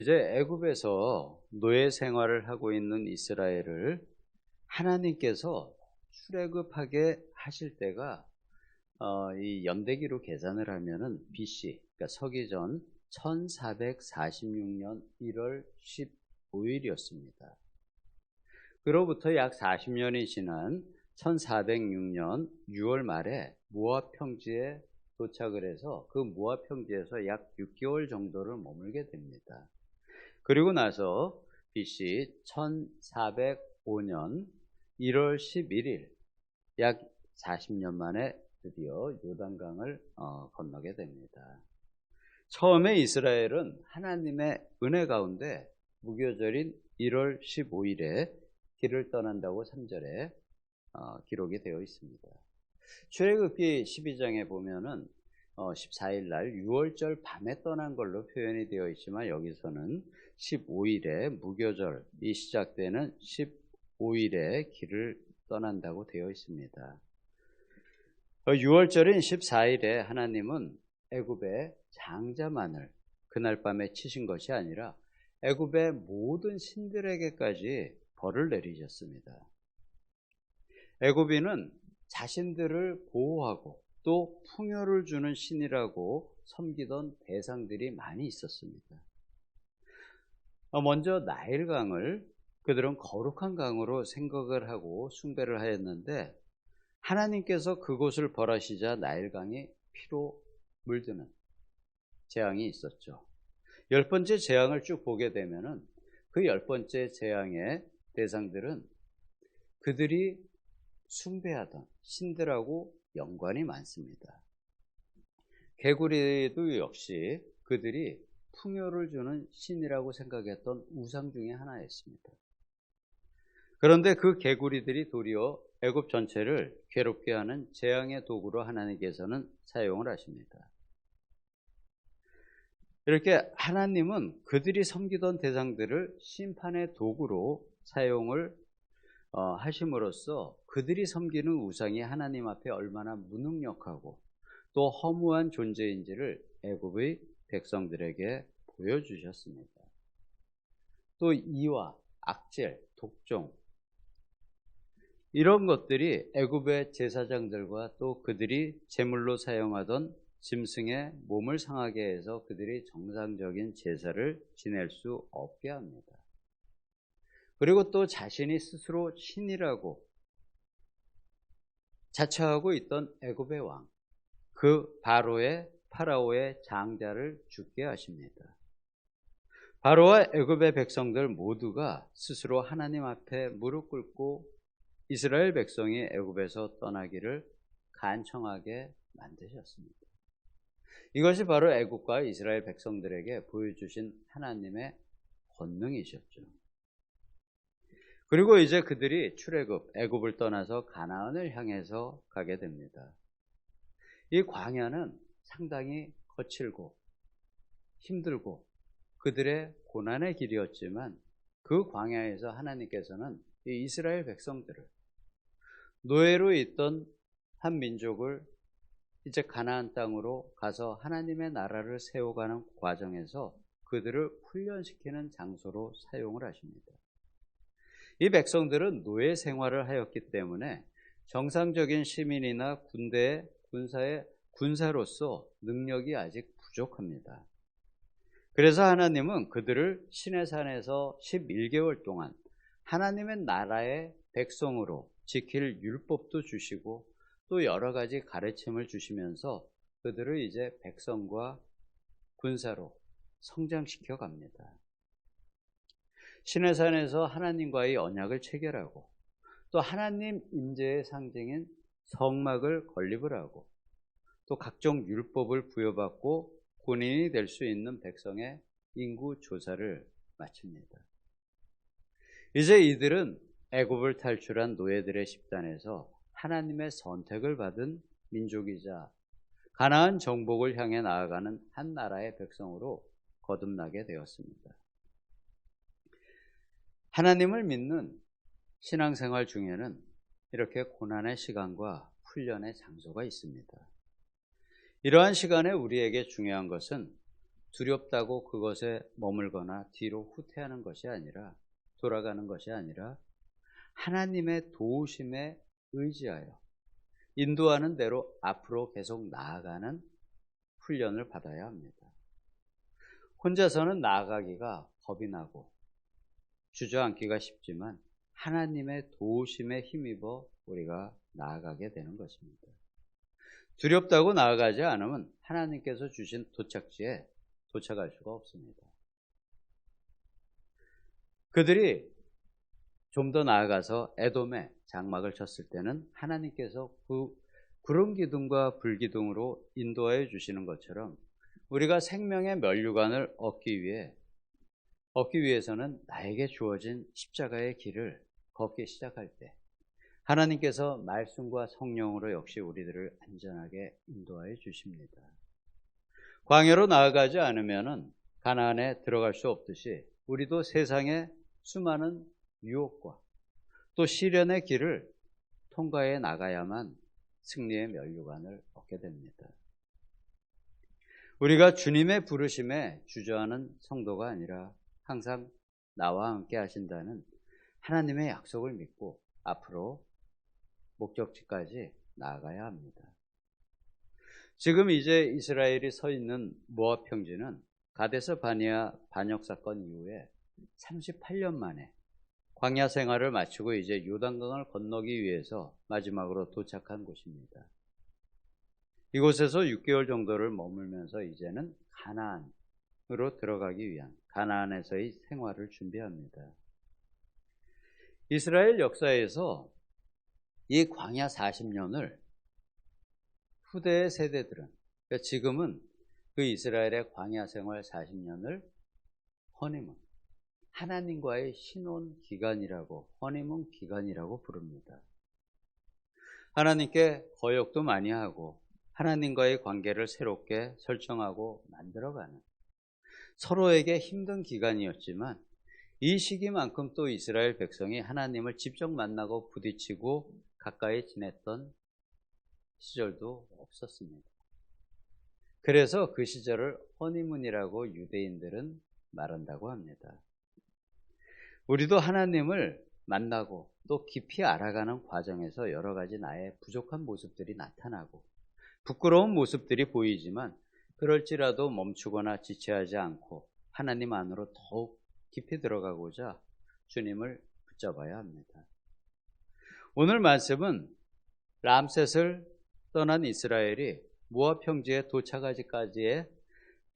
이제 애굽에서 노예 생활을 하고 있는 이스라엘을 하나님께서 출애굽하게 하실 때가 이 연대기로 계산을 하면은 BC, 그러니까 서기전 1446년 1월 15일이었습니다. 그로부터 약 40년이 지난 1406년 6월 말에 모압 평지에 도착을 해서 그 모압 평지에서 약 6개월 정도를 머물게 됩니다. 그리고 나서 BC 1405년 1월 11일 약 40년 만에 드디어 요단강을 건너게 됩니다. 처음에 이스라엘은 하나님의 은혜 가운데 무교절인 1월 15일에 길을 떠난다고 3절에 기록이 되어 있습니다. 출애굽기 12장에 보면은 14일 날 6월절 밤에 떠난 걸로 표현이 되어 있지만 여기서는 15일에 무교절이 시작되는 15일에 길을 떠난다고 되어 있습니다. 6월절인 14일에 하나님은 애굽의 장자만을 그날 밤에 치신 것이 아니라 애굽의 모든 신들에게까지 벌을 내리셨습니다. 애굽인은 자신들을 보호하고 또 풍요를 주는 신이라고 섬기던 대상들이 많이 있었습니다. 먼저 나일강을 그들은 거룩한 강으로 생각을 하고 숭배를 하였는데 하나님께서 그곳을 벌하시자 나일강이 피로 물드는 재앙이 있었죠. 10번째 재앙을 쭉 보게 되면은 그 10번째 재앙의 대상들은 그들이 숭배하던 신들하고 연관이 많습니다. 개구리도 역시 그들이 풍요를 주는 신이라고 생각했던 우상 중에 하나였습니다. 그런데 그 개구리들이 도리어 애굽 전체를 괴롭게 하는 재앙의 도구로 하나님께서는 사용을 하십니다. 이렇게 하나님은 그들이 섬기던 대상들을 심판의 도구로 사용을 하심으로써 그들이 섬기는 우상이 하나님 앞에 얼마나 무능력하고 또 허무한 존재인지를 애굽의 백성들에게 보여주셨습니다. 또 이와 악질, 독종 이런 것들이 애굽의 제사장들과 또 그들이 제물로 사용하던 짐승의 몸을 상하게 해서 그들이 정상적인 제사를 지낼 수 없게 합니다. 그리고 또 자신이 스스로 신이라고 자처하고 있던 애굽의 왕, 그 파라오의 장자를 죽게 하십니다. 바로와 애굽의 백성들 모두가 스스로 하나님 앞에 무릎 꿇고 이스라엘 백성이 애굽에서 떠나기를 간청하게 만드셨습니다. 이것이 바로 애굽과 이스라엘 백성들에게 보여주신 하나님의 권능이셨죠. 그리고 이제 그들이 출애굽, 애굽을 떠나서 가나안을 향해서 가게 됩니다. 이 광야는 상당히 거칠고 힘들고 그들의 고난의 길이었지만 그 광야에서 하나님께서는 이 이스라엘 백성들을 노예로 있던 한 민족을 이제 가나안 땅으로 가서 하나님의 나라를 세워가는 과정에서 그들을 훈련시키는 장소로 사용을 하십니다. 이 백성들은 노예 생활을 하였기 때문에 정상적인 시민이나 군사의 군사로서 능력이 아직 부족합니다. 그래서 하나님은 그들을 시내산에서 11개월 동안 하나님의 나라의 백성으로 지킬 율법도 주시고 또 여러 가지 가르침을 주시면서 그들을 이제 백성과 군사로 성장시켜 갑니다. 시내산에서 하나님과의 언약을 체결하고 또 하나님 임재의 상징인 성막을 건립을 하고 또 각종 율법을 부여받고 군인이 될 수 있는 백성의 인구 조사를 마칩니다. 이제 이들은 애굽을 탈출한 노예들의 집단에서 하나님의 선택을 받은 민족이자 가나안 정복을 향해 나아가는 한 나라의 백성으로 거듭나게 되었습니다. 하나님을 믿는 신앙생활 중에는 이렇게 고난의 시간과 훈련의 장소가 있습니다. 이러한 시간에 우리에게 중요한 것은 두렵다고 그것에 머물거나 뒤로 후퇴하는 것이 아니라, 돌아가는 것이 아니라 하나님의 도우심에 의지하여 인도하는 대로 앞으로 계속 나아가는 훈련을 받아야 합니다. 혼자서는 나아가기가 겁이 나고 주저앉기가 쉽지만 하나님의 도우심에 힘입어 우리가 나아가게 되는 것입니다. 두렵다고 나아가지 않으면 하나님께서 주신 도착지에 도착할 수가 없습니다. 그들이 좀 더 나아가서 에돔에 장막을 쳤을 때는 하나님께서 구름 기둥과 불 기둥으로 인도하여 주시는 것처럼 우리가 생명의 면류관을 얻기 위해서는 나에게 주어진 십자가의 길을 걷기 시작할 때 하나님께서 말씀과 성령으로 역시 우리들을 안전하게 인도하여 주십니다. 광야로 나아가지 않으면은 가나안에 들어갈 수 없듯이 우리도 세상의 수많은 유혹과 또 시련의 길을 통과해 나가야만 승리의 면류관을 얻게 됩니다. 우리가 주님의 부르심에 주저하는 성도가 아니라 항상 나와 함께 하신다는 하나님의 약속을 믿고 앞으로 목적지까지 나아가야 합니다. 지금 이제 이스라엘이 서 있는 모압 평지는 가데스 바네아 반역 사건 이후에 38년 만에 광야 생활을 마치고 이제 요단강을 건너기 위해서 마지막으로 도착한 곳입니다. 이곳에서 6개월 정도를 머물면서 이제는 가나안으로 들어가기 위한 가나안에서의 생활을 준비합니다. 이스라엘 역사에서 이 광야 40년을 후대의 세대들은, 그러니까 지금은 그 이스라엘의 광야 생활 40년을 허니문, 하나님과의 신혼 기간이라고, 허니문 기간이라고 부릅니다. 하나님께 거역도 많이 하고 하나님과의 관계를 새롭게 설정하고 만들어가는 서로에게 힘든 기간이었지만 이 시기만큼 또 이스라엘 백성이 하나님을 직접 만나고 부딪히고 가까이 지냈던 시절도 없었습니다. 그래서 그 시절을 허니문이라고 유대인들은 말한다고 합니다. 우리도 하나님을 만나고 또 깊이 알아가는 과정에서 여러 가지 나의 부족한 모습들이 나타나고 부끄러운 모습들이 보이지만 그럴지라도 멈추거나 지체하지 않고 하나님 안으로 더욱 깊이 들어가고자 주님을 붙잡아야 합니다. 오늘 말씀은 람셋을 떠난 이스라엘이 모압 평지에 도착하기까지의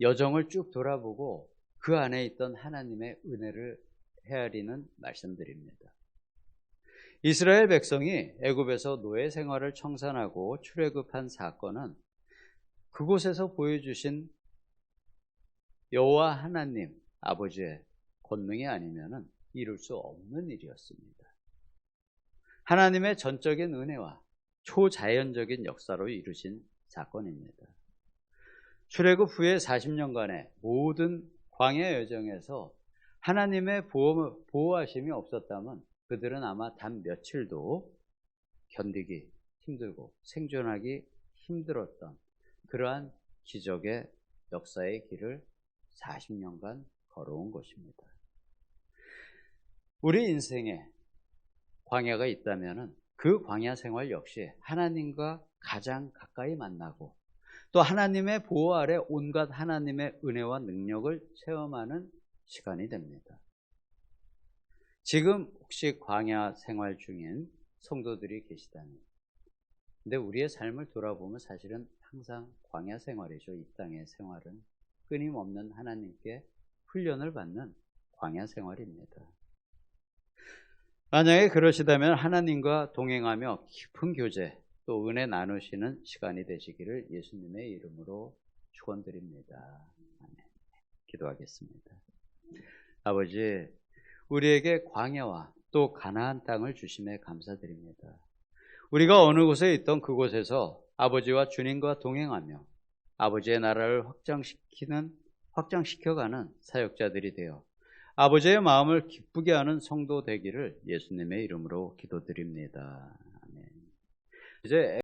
여정을 쭉 돌아보고 그 안에 있던 하나님의 은혜를 헤아리는 말씀들입니다. 이스라엘 백성이 애굽에서 노예 생활을 청산하고 출애굽한 사건은 그곳에서 보여주신 여호와 하나님 아버지의 권능이 아니면은 이룰 수 없는 일이었습니다. 하나님의 전적인 은혜와 초자연적인 역사로 이루신 사건입니다. 출애굽 후에 40년간의 모든 광야 여정에서 하나님의 보호하심이 없었다면 그들은 아마 단 며칠도 견디기 힘들고 생존하기 힘들었던 그러한 기적의 역사의 길을 40년간 걸어온 것입니다. 우리 인생에 광야가 있다면 그 광야 생활 역시 하나님과 가장 가까이 만나고 또 하나님의 보호 아래 온갖 하나님의 은혜와 능력을 체험하는 시간이 됩니다. 지금 혹시 광야 생활 중인 성도들이 계시다면, 근데 우리의 삶을 돌아보면 사실은 항상 광야 생활이죠. 이 땅의 생활은 끊임없는 하나님께 훈련을 받는 광야 생활입니다. 만약에 그러시다면 하나님과 동행하며 깊은 교제 또 은혜 나누시는 시간이 되시기를 예수님의 이름으로 축원드립니다. 아멘. 기도하겠습니다. 아버지, 우리에게 광야와 또 가나안 땅을 주심에 감사드립니다. 우리가 어느 곳에 있던 그곳에서 아버지와 주님과 동행하며 아버지의 나라를 확장시켜가는 사역자들이 되어 아버지의 마음을 기쁘게 하는 성도 되기를 예수님의 이름으로 기도드립니다. 아멘. 이제